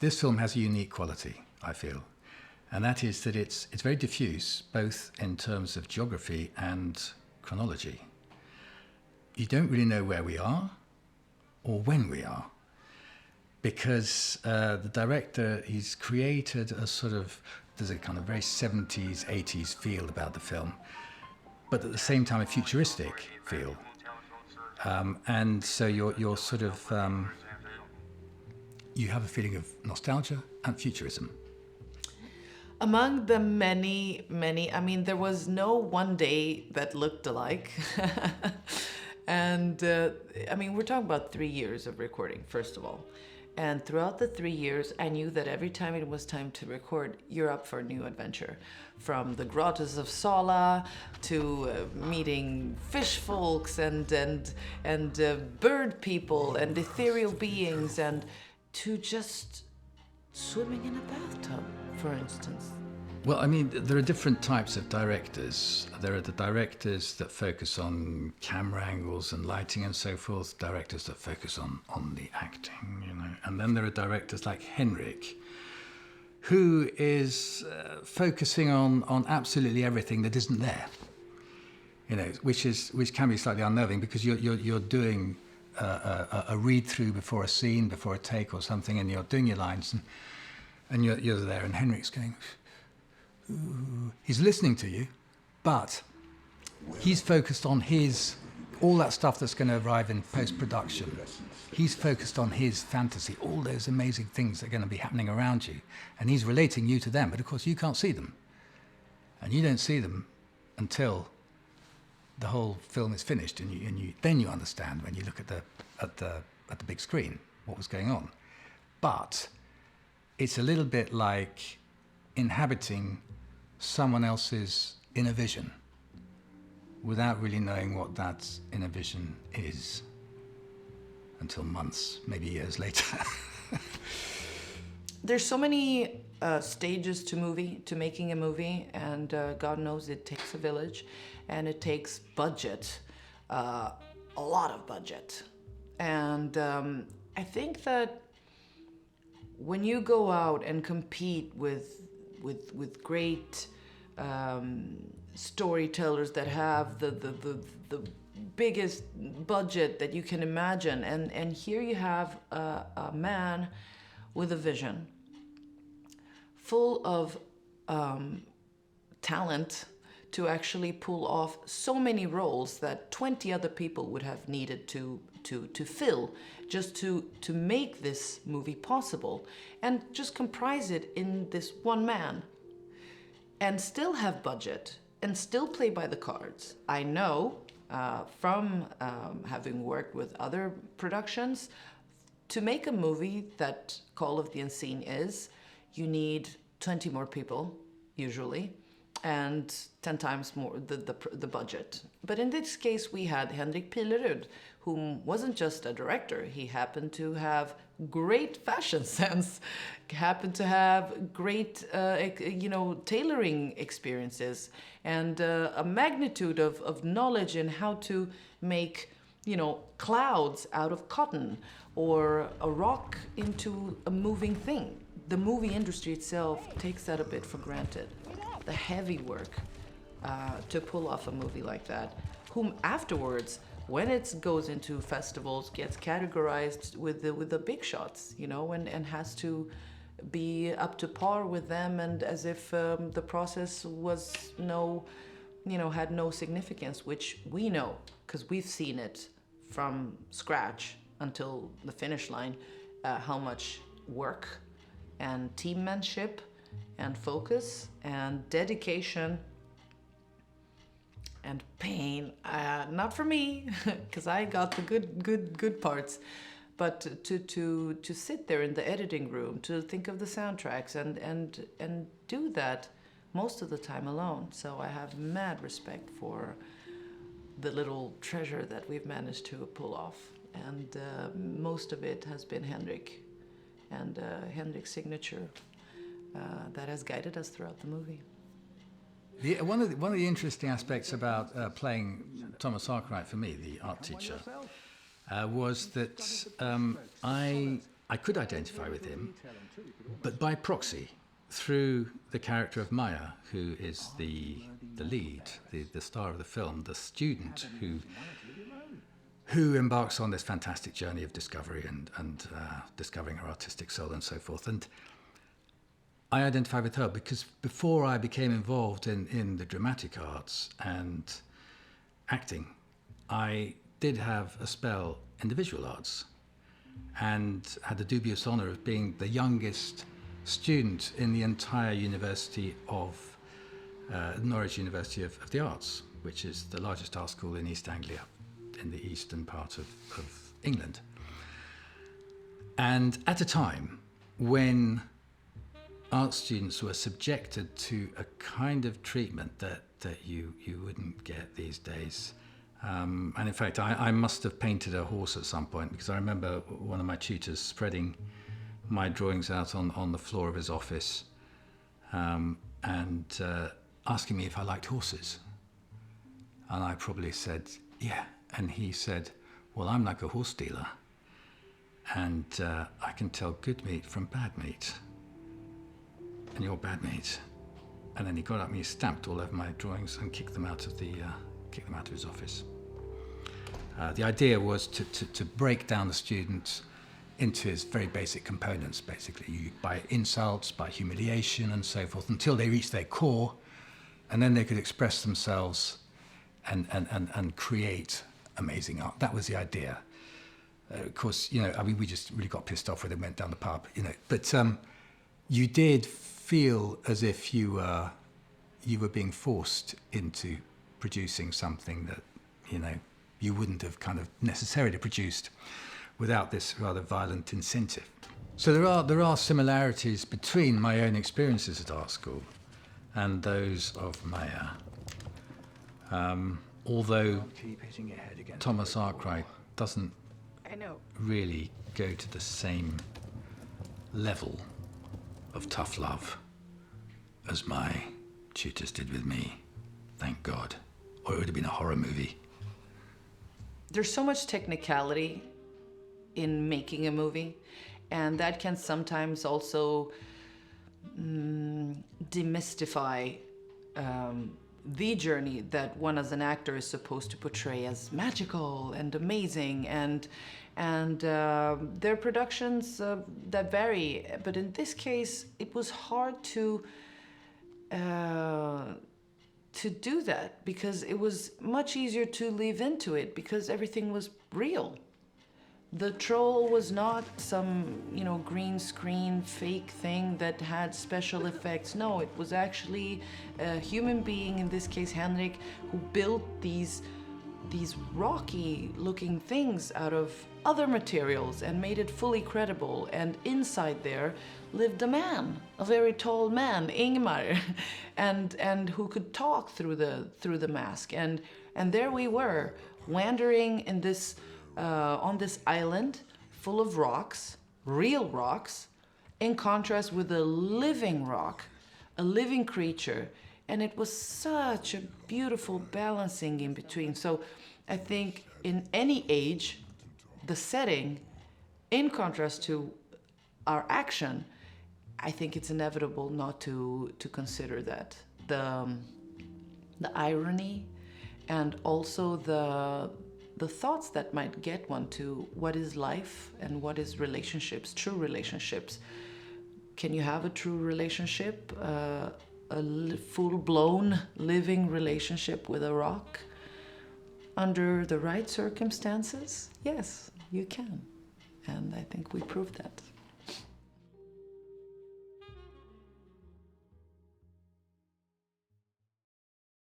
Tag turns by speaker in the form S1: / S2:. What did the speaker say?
S1: this film has a unique quality, I feel, and that is that it's very diffuse, both in terms of geography and chronology. You don't really know where we are or when we are, because the director, he's created a sort of, there's a kind of very 70s, 80s feel about the film, but at the same time a futuristic feel. And so you're sort of, you have a feeling of nostalgia and futurism.
S2: Among the many, I mean, there was no one day that looked alike. And I mean, we're talking about 3 years of recording, first of all. And throughout the 3 years, I knew that every time it was time to record, you're up for a new adventure. From the grottos of Sala to meeting fish folks and bird people and ethereal beings, and to just swimming in a bathtub, for instance.
S1: Well, I mean, there are different types of directors. There are the directors that focus on camera angles and lighting and so forth, directors that focus on the acting, you know. And then there are directors like Henrik, who is focusing on absolutely everything that isn't there, you know, which can be slightly unnerving, because you're doing a read through before a scene, before a take or something, and you're doing your lines, and you're there, and Henrik's going. Ooh. He's listening to you, but he's focused on all that stuff that's going to arrive in post-production. He's focused on his fantasy, all those amazing things that are going to be happening around you, and he's relating you to them, but of course you can't see them. And you don't see them until the whole film is finished, and then you understand, when you look at the big screen, what was going on. But it's a little bit like inhabiting someone else's inner vision without really knowing what that inner vision is until months, maybe years later.
S2: There's so many stages to making a movie, and God knows it takes a village, and it takes budget, a lot of budget. And I think that when you go out and compete with great storytellers that have the biggest budget that you can imagine, and here you have a man with a vision, full of talent to actually pull off so many roles that 20 other people would have needed to fill just to make this movie possible, and just comprise it in this one man, and still have budget and still play by the cards. I know from having worked with other productions, to make a movie that Call of the Unseen is, you need 20 more people usually, and 10 times more the budget. But in this case, we had Henrik Pilerud, who wasn't just a director. He happened to have great fashion sense, happened to have great, tailoring experiences, and a magnitude of knowledge in how to make, clouds out of cotton, or a rock into a moving thing. The movie industry itself takes that a bit for granted. The heavy work to pull off a movie like that, whom afterwards, when it goes into festivals, gets categorized with the big shots, and has to be up to par with them, and as if the process was had no significance, which we know, because we've seen it from scratch until the finish line, how much work and teammanship and focus and dedication and pain, not for me, because I got the good parts, but to sit there in the editing room, to think of the soundtracks and do that most of the time alone. So I have mad respect for the little treasure that we've managed to pull off, and most of it has been Henrik and Henrik's signature that has guided us throughout the movie.
S1: One of the interesting aspects about playing Thomas Arkwright for me, the art teacher, was that I I could identify with him, but by proxy, through the character of Maya, who is the lead, the star of the film, the student who embarks on this fantastic journey of discovery and discovering her artistic soul and so forth. And I identify with her because before I became involved in the dramatic arts and acting, I did have a spell in the visual arts and had the dubious honour of being the youngest student in the entire university of Norwich University of the Arts, which is the largest art school in East Anglia, in the eastern part of England. And at a time when art students were subjected to a kind of treatment that you wouldn't get these days. And in fact, I must have painted a horse at some point, because I remember one of my tutors spreading my drawings out on the floor of his office and asking me if I liked horses. And I probably said, yeah. And he said, well, I'm like a horse dealer, and I can tell good meat from bad meat. And you're bad meat. And then he got up and he stamped all over my drawings and kicked them out of his office. The idea was to break down the students into his very basic components, basically, by insults, by humiliation and so forth, until they reached their core, and then they could express themselves and create amazing art. That was the idea. Of course, we just really got pissed off when they went down the pub, But you did feel as if you were being forced into producing something that, you wouldn't have kind of necessarily produced without this rather violent incentive. So there are similarities between my own experiences at art school and those of Maya. Although Thomas Arkwright doesn't really go to the same level of tough love as my tutors did with me, thank God, or it would have been a horror movie.
S2: There's so much technicality in making a movie, and that can sometimes also demystify the journey that one as an actor is supposed to portray as magical and amazing, and there are productions that vary, but in this case it was hard to do that, because it was much easier to live into it because everything was real. The troll was not some, green screen fake thing that had special effects. No, it was actually a human being, in this case Henrik, who built these rocky looking things out of other materials and made it fully credible. And inside there lived a man, a very tall man, Ingmar, and who could talk through the mask. And there we were, wandering in this on this island full of rocks, real rocks, in contrast with a living rock, a living creature. And it was such a beautiful balancing in between. So I think in any age, the setting, in contrast to our action, I think it's inevitable not to consider that. The irony, and also the thoughts that might get one to what is life and what is relationships, true relationships. Can you have a true relationship, a full-blown living relationship with a rock? Under the right circumstances, yes, you can. And I think we proved that.